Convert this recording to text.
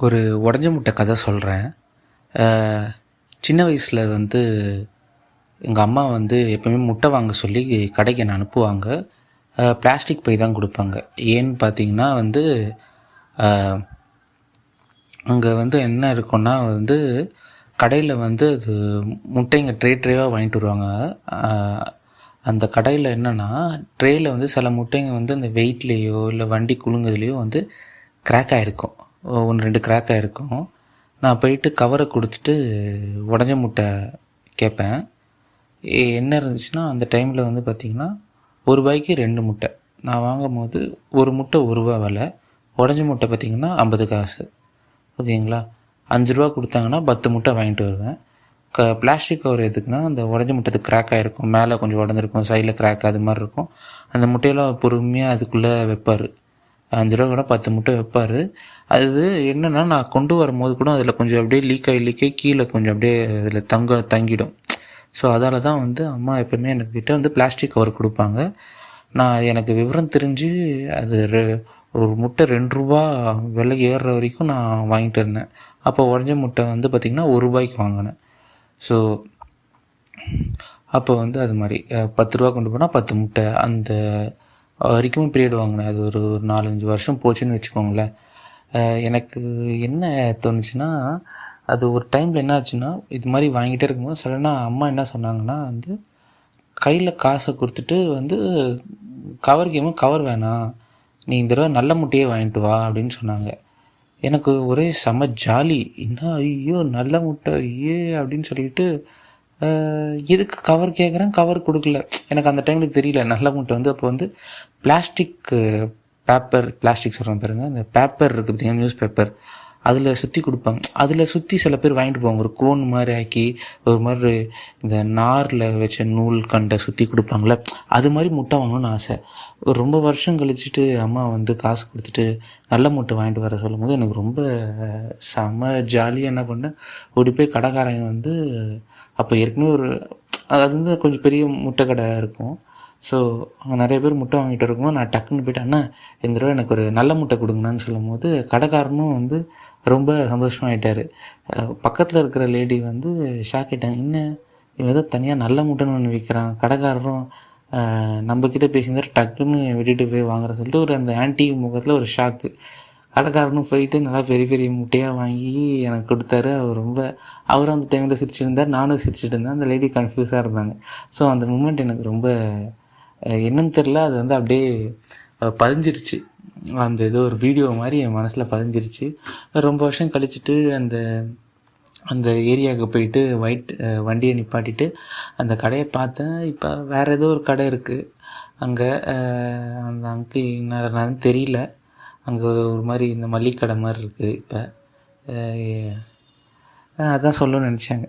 ஒரு உடஞ்ச முட்டை கதை சொல்கிறேன். சின்ன வயசில் எங்கள் அம்மா எப்போயுமே முட்டை வாங்க சொல்லி கடைக்கு என்னை அனுப்புவாங்க. பிளாஸ்டிக் பை தான் கொடுப்பாங்க. ஏன்னு பார்த்தீங்கன்னா அங்கே என்ன இருக்குன்னா கடையில் அது முட்டைங்க ட்ரேவாக வாங்கிட்டு வருவாங்க. அந்த கடையில் என்னென்னா ட்ரேயில் சில முட்டைங்க அந்த வெயிட்லேயோ இல்லை வண்டி குலுங்குதுலேயோ கிராக் ஆகிருக்கும். 1-2 கிராக் ஆகிருக்கும். நான் போயிட்டு கவரை கொடுத்துட்டு உடஞ்ச முட்டை கேட்பேன். என்ன இருந்துச்சுன்னா அந்த டைமில் பார்த்திங்கன்னா ₹1க்கு 2 முட்டை. நான் வாங்கும் போது ஒரு முட்டை ₹1 விலை. உடஞ்ச முட்டை பார்த்திங்கன்னா 50 காசு. ஓகேங்களா? ₹5 கொடுத்தாங்கன்னா 10 முட்டை வாங்கிட்டு வருவேன். பிளாஸ்டிக் கவர் எதுக்குன்னா அந்த உடஞ்ச முட்டை கிராக் ஆகிருக்கும், மேலே கொஞ்சம் உடஞ்சிருக்கும், சைடில் கிராக் அது மாதிரி இருக்கும். அந்த முட்டையெல்லாம் பொறுமையாக அதுக்குள்ளே வைப்பார். ₹5 கூட 10 முட்டை வைப்பார். அது என்னென்னா நான் கொண்டு வரும்போது கூட அதில் கொஞ்சம் அப்படியே லீக் ஆகி கீழே கொஞ்சம் அப்படியே அதில் தங்கிடும். ஸோ அதால் தான் அம்மா எப்போவுமே எனக்கிட்ட பிளாஸ்டிக் கவர் கொடுப்பாங்க. நான் எனக்கு விவரம் தெரிஞ்சு அது ஒரு முட்டை ₹2 விலை ஏறுற வரைக்கும் நான் வாங்கிட்டு இருந்தேன். அப்போ உடஞ்ச முட்டை பார்த்திங்கன்னா ₹1க்கு வாங்கினேன். ஸோ அப்போ அது மாதிரி ₹10 கொண்டு போனால் 10 முட்டை அந்த வரைக்கும் பீரியட் வாங்கினேன். அது ஒரு 4-5 வருஷம் போச்சுன்னு வச்சுக்கோங்களேன். எனக்கு என்ன தோணுச்சுன்னா, அது ஒரு டைமில் என்ன ஆச்சுன்னா, இது மாதிரி வாங்கிட்டே இருக்கும்போது சடனாக அம்மா என்ன சொன்னாங்கன்னா கையில் காசை கொடுத்துட்டு கவர் வேணாம், நீ இந்த தடவை நல்ல முட்டையே வாங்கிட்டு வா அப்படின்னு சொன்னாங்க. எனக்கு ஒரே செம ஜாலி. என்ன ஐயோ நல்ல முட்டை ஐயே அப்படின்னு சொல்லிட்டு எதுக்கு கவர் கேட்குறேன், கவர் கொடுக்கல. எனக்கு அந்த டைமில் தெரியல நல்ல முட்டை அப்போ பிளாஸ்டிக் பிளாஸ்டிக் சொல்கிறேன் பாருங்கள், இந்த பேப்பர் இருக்குது பார்த்தீங்கன்னா, நியூஸ் பேப்பர், அதில் சுற்றி கொடுப்பாங்க. அதில் சுற்றி சில பேர் வாங்கிட்டு போவாங்க. ஒரு கோன் மாதிரி ஆக்கி ஒரு மாதிரி இந்த நாரில் வச்ச நூல் கண்டை சுற்றி கொடுப்பாங்களே, அது மாதிரி முட்டை வாங்கணும்னு ஆசை. ஒரு ரொம்ப வருஷம் கழிச்சுட்டு அம்மா காசு கொடுத்துட்டு நல்ல முட்டை வாங்கிட்டு வர சொல்லும் போது எனக்கு ரொம்ப செம்ம ஜாலியாக என்ன பண்ணேன், ஓடி போய் கடைக்காரங்க அப்போ ஏற்கனவே அது கொஞ்சம் பெரிய முட்டை கடை இருக்கும். ஸோ அங்கே நிறைய பேர் முட்டை வாங்கிட்டு இருக்கும்போது நான் டக்குன்னு போய்ட்டு, அண்ணா இந்த தடவை எனக்கு ஒரு நல்ல முட்டை கொடுங்கண்ணான்னு சொல்லும் போது கடைக்காரனும் ரொம்ப சந்தோஷமாகிட்டார். பக்கத்தில் இருக்கிற லேடி ஷாக் ஆகிட்டாங்க. இன்னும் இவன் ஏதோ தனியாக நல்ல முட்டைன்னு ஒன்று விற்கிறான். கடைக்காரரும் நம்மக்கிட்ட பேசியிருந்தாரு, டக்குன்னு விட்டுட்டு போய் வாங்குற சொல்லிட்டு அந்த ஆன்டி முகத்தில் ஒரு ஷாக்கு. கடைக்காரனும் போயிட்டு நல்லா பெரிய பெரிய முட்டையாக வாங்கி எனக்கு கொடுத்தாரு. அவரும் அந்த டைமில் சிரிச்சுருந்தார், நானும் சிரிச்சுட்டு இருந்தேன். அந்த லேடி கன்ஃபியூஸாக இருந்தாங்க. ஸோ அந்த மூமெண்ட் எனக்கு ரொம்ப என்னன்னு தெரில, அது அப்படியே பதிஞ்சிருச்சு. அந்த ஏதோ ஒரு வீடியோ மாதிரி என் மனசில் பதிஞ்சிருச்சு. ரொம்ப வருஷம் கழிச்சுட்டு அந்த ஏரியாவுக்கு போயிட்டு வண்டியை நிப்பாட்டிட்டு அந்த கடையை பார்த்தேன். இப்போ வேறு ஏதோ ஒரு கடை இருக்குது அங்கே. அந்த அங்கிள் என்னன்னு தெரியல. அங்கே ஒரு மாதிரி இந்த மளிகை கடை மாதிரி இருக்குது. இப்போ அதான் சொல்லணும்னு நினச்சாங்க.